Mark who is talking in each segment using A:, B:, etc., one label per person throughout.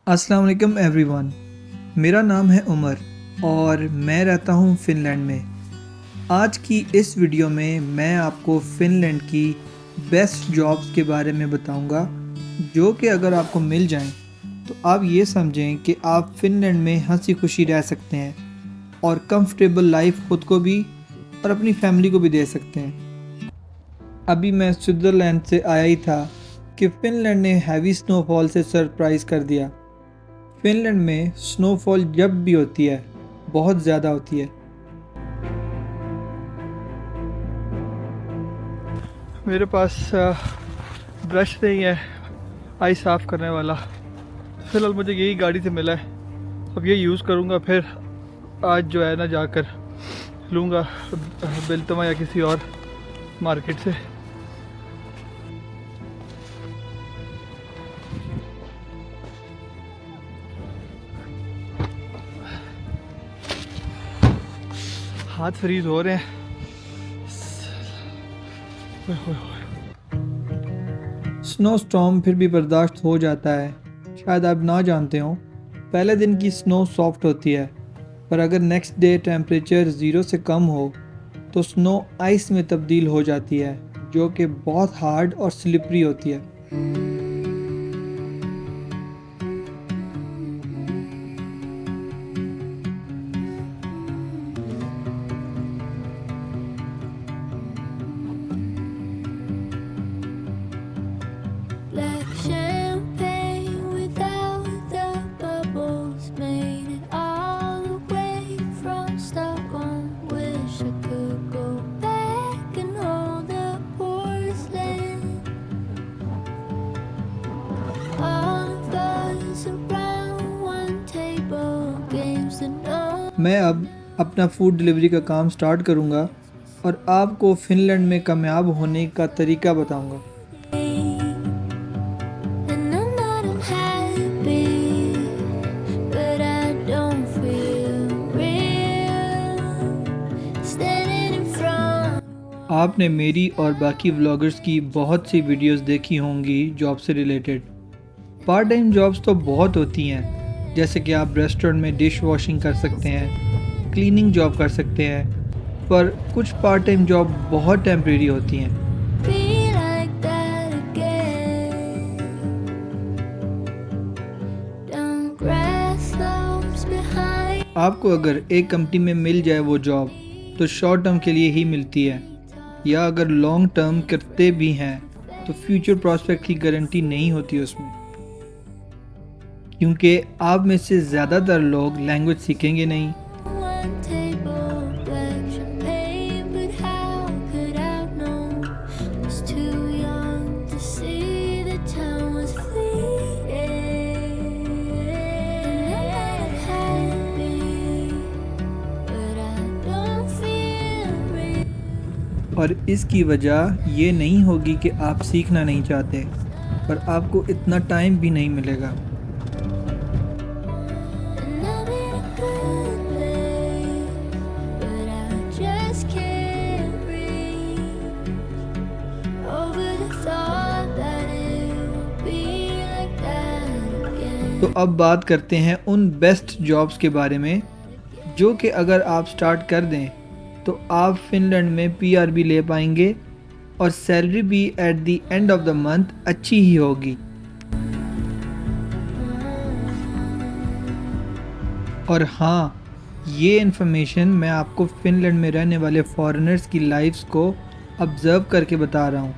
A: अस्सलाम वालेकुम एवरीवन। मेरा नाम है उमर और मैं रहता हूँ फ़िनलैंड में। आज की इस वीडियो में मैं आपको फ़िनलैंड की बेस्ट जॉब्स के बारे में बताऊँगा, जो कि अगर आपको मिल जाएं तो आप ये समझें कि आप फ़िनलैंड में हंसी खुशी रह सकते हैं और कंफर्टेबल लाइफ खुद को भी और अपनी फैमिली को भी दे सकते हैं। अभी मैं स्विट्ज़रलैंड से आया ही था कि फ़िनलैंड ने हैवी स्नोफॉल से सरप्राइज़ कर दिया। फिनलैंड में स्नोफॉल जब भी होती है बहुत ज़्यादा होती है। मेरे पास ब्रश नहीं है आई साफ़ करने वाला। फ़िलहाल मुझे यही गाड़ी से मिला है, अब ये यूज़ करूँगा। फिर आज जो है ना जाकर लूँगा बिल्तमा या किसी और मार्केट से। हाथ फ्रीज हो रहे हैं। स्नो स्टॉर्म फिर भी बर्दाश्त हो जाता है। शायद आप ना जानते हो, पहले दिन की स्नो सॉफ्ट होती है, पर अगर नेक्स्ट डे टेम्परेचर ज़ीरो से कम हो तो स्नो आइस में तब्दील हो जाती है, जो कि बहुत हार्ड और स्लिपरी होती है।
B: Black champagne without the bubbles, made it all the way from Stockholm. Wish I could go back and hold the porcelain. All of us around one table, games to know.
A: मैं अब अपना food delivery का काम start करूंगा और आपको Finland में कामयाब होने का तरीका बताऊंगा।
B: And I'm not unhappy, but I don't feel real. Standing in front.
A: आपने मेरी और बाकी व्लॉगर्स की बहुत सी वीडियोस देखी होंगी जॉब से रिलेटेड। पार्ट टाइम जॉब्स तो बहुत होती हैं, जैसे कि आप रेस्टोरेंट में डिश वॉशिंग कर सकते हैं, क्लीनिंग जॉब कर सकते हैं, पर कुछ पार्ट टाइम जॉब बहुत टेम्परेरी होती हैं।
B: Be like that again. Down grass slopes behind.
A: आपको अगर एक कंपनी में मिल जाए वो जॉब तो शॉर्ट टर्म के लिए ही मिलती है, या अगर लॉन्ग टर्म करते भी हैं तो फ्यूचर प्रॉस्पेक्ट की गारंटी नहीं होती उसमें, क्योंकि आप में से ज़्यादातर लोग लैंग्वेज सीखेंगे नहीं।
B: One table, black champagne, but how could I know? Was too young to see the time was fleeting. And I'm not happy, but I don't feel real.
A: और इसकी वजह ये नहीं होगी कि आप सीखना नहीं चाहते, पर आपको इतना टाइम भी नहीं मिलेगा।
B: And I'm in a good place, but I just can't breathe over the thought that it will be like that again.
A: तो अब बात करते हैं उन बेस्ट जॉब्स के बारे में, जो कि अगर आप स्टार्ट कर दें तो आप फिनलैंड में पीआर भी ले पाएंगे और सैलरी भी at the end of the month अच्छी ही होगी। और हाँ, ये इन्फॉर्मेशन मैं आपको फिनलैंड में रहने वाले फॉरेनर्स की लाइफ्स को ऑब्ज़र्व करके बता रहा हूँ।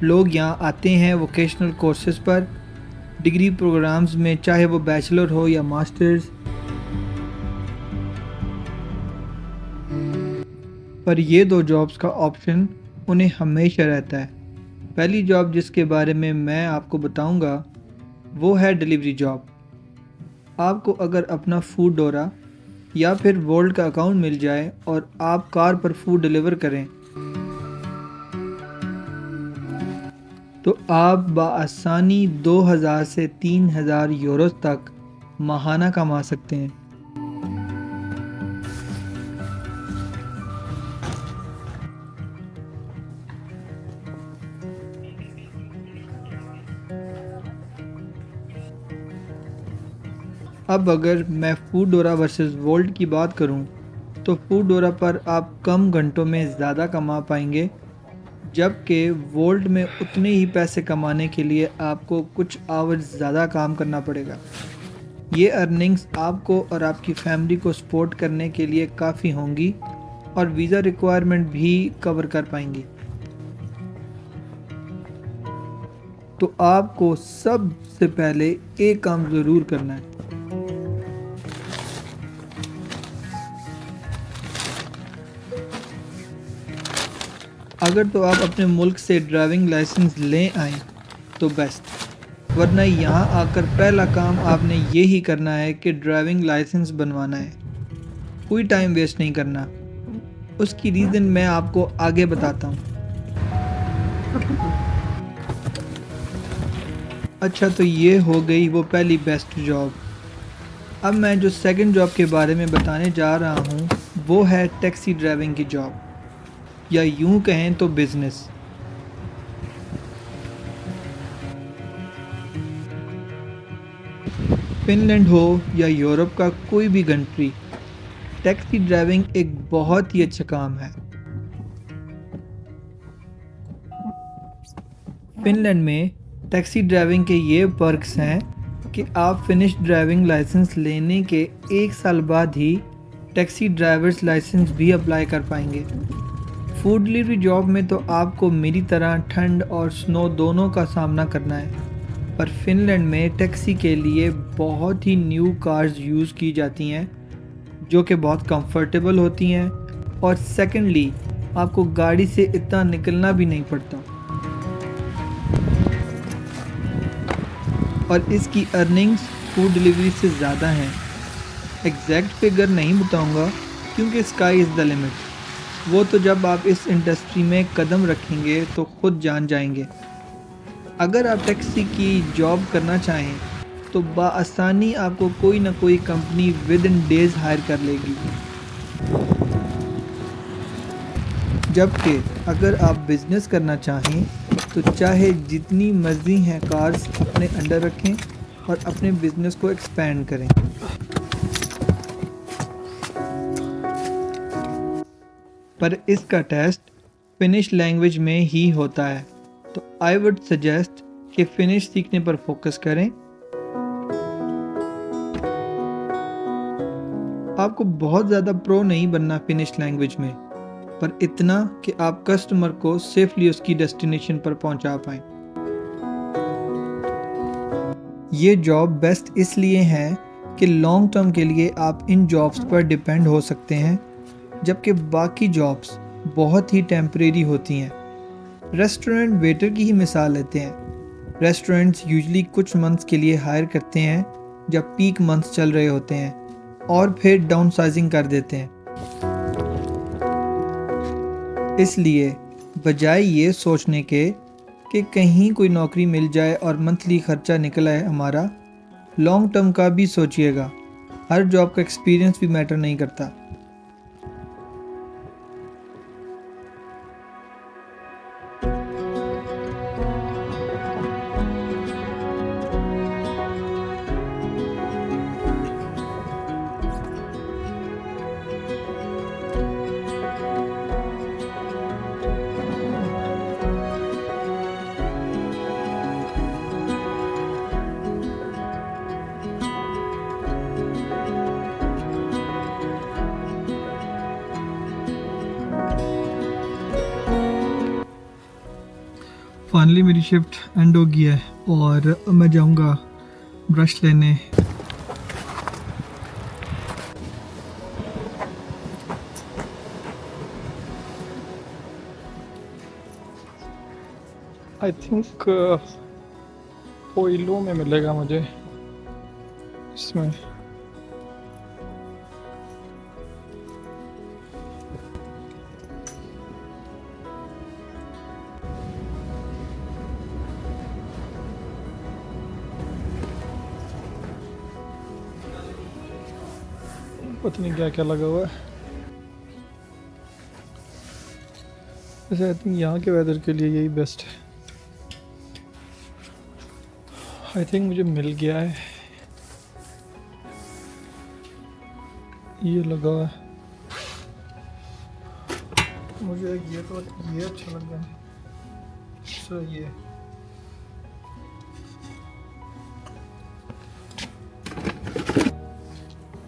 A: लोग यहाँ आते हैं वोकेशनल कोर्सेज पर, डिग्री प्रोग्राम्स में, चाहे वो बैचलर हो या मास्टर्स। पर ये दो जॉब्स का ऑप्शन उन्हें हमेशा रहता है। पहली जॉब जिसके बारे में मैं आपको बताऊंगा वो है डिलीवरी जॉब। आपको अगर अपना फूड डोरा या फिर वोल्ट का अकाउंट मिल जाए और आप कार पर फूड डिलीवर करें तो आप बआसानी 2000 से 3000 यूरो तक माहाना कमा सकते हैं। अब अगर मैं फूडोरा वर्सेस वोल्ट की बात करूं, तो फूडोरा पर आप कम घंटों में ज़्यादा कमा पाएंगे, जबकि वोल्ट में उतने ही पैसे कमाने के लिए आपको कुछ आवर्स ज़्यादा काम करना पड़ेगा। ये अर्निंग्स आपको और आपकी फैमिली को सपोर्ट करने के लिए काफ़ी होंगी और वीज़ा रिक्वायरमेंट भी कवर कर पाएंगी। तो आपको सबसे पहले एक काम ज़रूर करना है। अगर तो आप अपने मुल्क से ड्राइविंग लाइसेंस ले आएँ तो बेस्ट, वरना यहाँ आकर पहला काम आपने यही करना है कि ड्राइविंग लाइसेंस बनवाना है। कोई टाइम वेस्ट नहीं करना। उसकी रीज़न मैं आपको आगे बताता हूँ। अच्छा, तो ये हो गई वो पहली बेस्ट जॉब। अब मैं जो सेकंड जॉब के बारे में बताने जा रहा हूँ वो है टैक्सी ड्राइविंग की जॉब, या यूं कहें तो बिजनेस। फिनलैंड हो या यूरोप का कोई भी कंट्री, टैक्सी ड्राइविंग एक बहुत ही अच्छा काम है। फिनलैंड में टैक्सी ड्राइविंग के ये पर्क्स हैं कि आप फिनिश ड्राइविंग लाइसेंस लेने के 1 साल बाद ही टैक्सी ड्राइवर्स लाइसेंस भी अप्लाई कर पाएंगे। फूड डिलीवरी जॉब में तो आपको मेरी तरह ठंड और स्नो दोनों का सामना करना है, पर फिनलैंड में टैक्सी के लिए बहुत ही न्यू कार्स यूज़ की जाती हैं जो कि बहुत कंफर्टेबल होती हैं, और सेकेंडली आपको गाड़ी से इतना निकलना भी नहीं पड़ता। और इसकी अर्निंग्स फूड डिलीवरी से ज़्यादा हैं। एग्जैक्ट फिगर नहीं बताऊंगा क्योंकि स्काई इज़ द लिमिट। वो तो जब आप इस इंडस्ट्री में कदम रखेंगे तो खुद जान जाएंगे। अगर आप टैक्सी की जॉब करना चाहें तो बआसानी आपको कोई ना कोई company within days hire कर लेगी, जबकि अगर आप बिज़नेस करना चाहें तो चाहे जितनी मर्जी हैं कार्स अपने अंडर रखें और अपने बिज़नेस को एक्सपेंड करें। पर इसका टेस्ट फिनिश लैंग्वेज में ही होता है, तो आई वुड सजेस्ट कि फिनिश सीखने पर फोकस करें। आपको बहुत ज़्यादा प्रो नहीं बनना फिनिश लैंग्वेज में, पर इतना कि आप कस्टमर को सेफली उसकी डेस्टिनेशन पर पहुंचा पाएं। ये जॉब बेस्ट इसलिए है कि लॉन्ग टर्म के लिए आप इन जॉब्स पर डिपेंड हो सकते हैं, जबकि बाकी जॉब्स बहुत ही टेम्परेरी होती हैं। रेस्टोरेंट वेटर की ही मिसाल लेते हैं। रेस्टोरेंट्स यूजुअली कुछ मंथ्स के लिए हायर करते हैं जब पीक मंथ्स चल रहे होते हैं, और फिर डाउन साइजिंग कर देते हैं। इसलिए बजाय ये सोचने के कि कहीं कोई नौकरी मिल जाए और मंथली खर्चा निकल आए हमारा, लॉन्ग टर्म का भी सोचिएगा। हर जॉब का एक्सपीरियंस भी मैटर नहीं करता। फाइनली मेरी शिफ्ट एंड हो गई है और मैं जाऊंगा ब्रश लेने। आई थिंक कोयलों में मिलेगा मुझे इसमें। पता नहीं क्या क्या लगा हुआ है। वैसे आई थिंक यहाँ के वेदर के लिए यही बेस्ट है। आई थिंक मुझे मिल गया है। ये लगा हुआ है, मुझे ये अच्छा लग रहा है। सो ये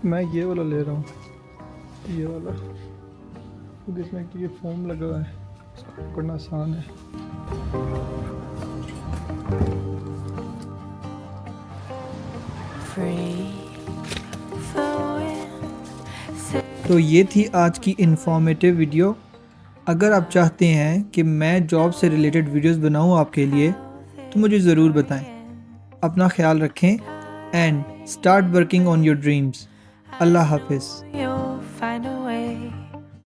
A: मैं ये वाला ले रहा हूँ, ये वाला, क्योंकि इसमें ये फोम लगा हुआ है, इसको पकड़ना आसान है। तो ये थी आज की इन्फॉर्मेटिव वीडियो। अगर आप चाहते हैं कि मैं जॉब से रिलेटेड वीडियोस बनाऊं आपके लिए, तो मुझे ज़रूर बताएं। अपना ख्याल रखें and start working on your dreams. अल्लाह हाफिज़।